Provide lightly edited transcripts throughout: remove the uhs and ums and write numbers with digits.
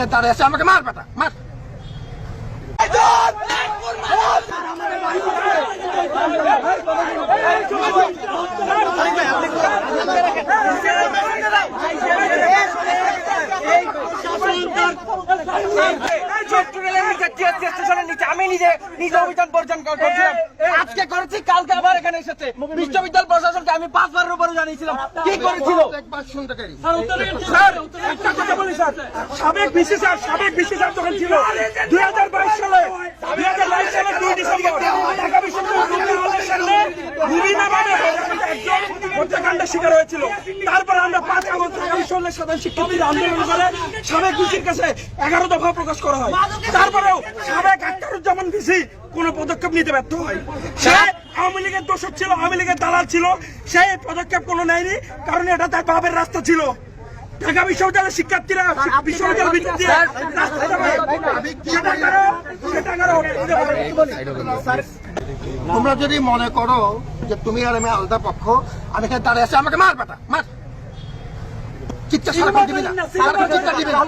এখানে দাঁড়িয়ে আছে, আমাকে মার বেটা মার। আমি নিজে অভিযান বর্জন করছিলাম, আজকে করেছি, কালকে আবার এখানে এসেছে। বিশ্ববিদ্যালয় প্রশাসনকে আমি 5 বারের উপরে জানিয়েছিলাম কি করেছিল। সাবেক ভিসি স্যার যখন ছিল 2022 সালে 2 ডিসেম্বর ঢাকা বিশ্ববিদ্যালয়ের সামনে রুবিনা নামে একজন হত্যাকাণ্ডের শিকার হয়েছিল। তারপরে আমরা 5 আগস্ট ঢাকা বিশ্ববিদ্যালয়ের সাধারণ শিক্ষার্থীরা আন্দোলন করে সাবেক ভিসির কাছে 11 দফা প্রকাশ করা হয়। তারপরেও সাবেক আখতারুজ্জামান ভিসি কোন পদক্ষেপ নিতে ব্যর্থ হয়। সে আওয়ামী লীগের দোষক ছিল, আওয়ামী লীগের দালাল ছিল, সেই পদক্ষেপ কোনো নেয়নি, কারণ এটা তার বাপের রাস্তা ছিল। ঢাকা বিশ্ববিদ্যালয়ের শিক্ষার্থীরা বিশ্ববিদ্যালয়ের ভিত্তিতে তোমরা যদি মনে করো যে তুমি আর আমি আলাদা পক্ষ, আমি এখানে দাঁড়িয়ে আছি, আমাকে মার বেটা মার। চিৎকার সারা দিবি না, চিৎকার দিবি না।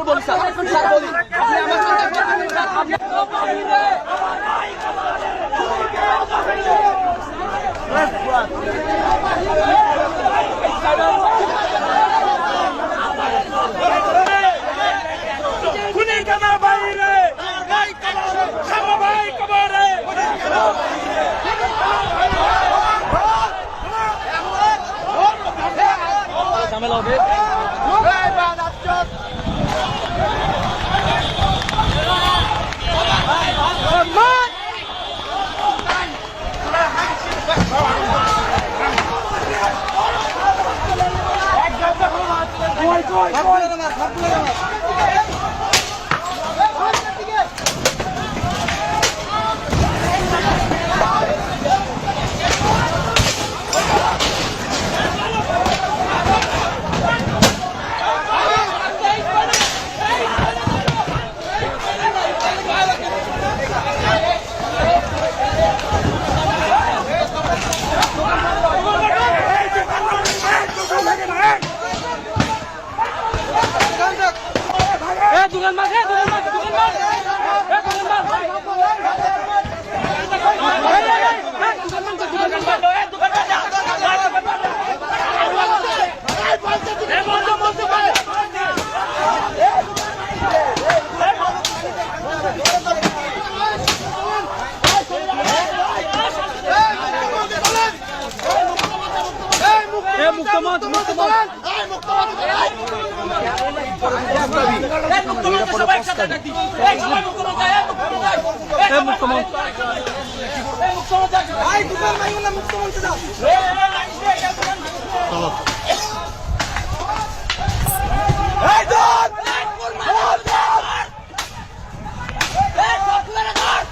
ঝামেলা হবে। দুগান মার, দুগান মার, দুগান মার,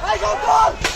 Hey,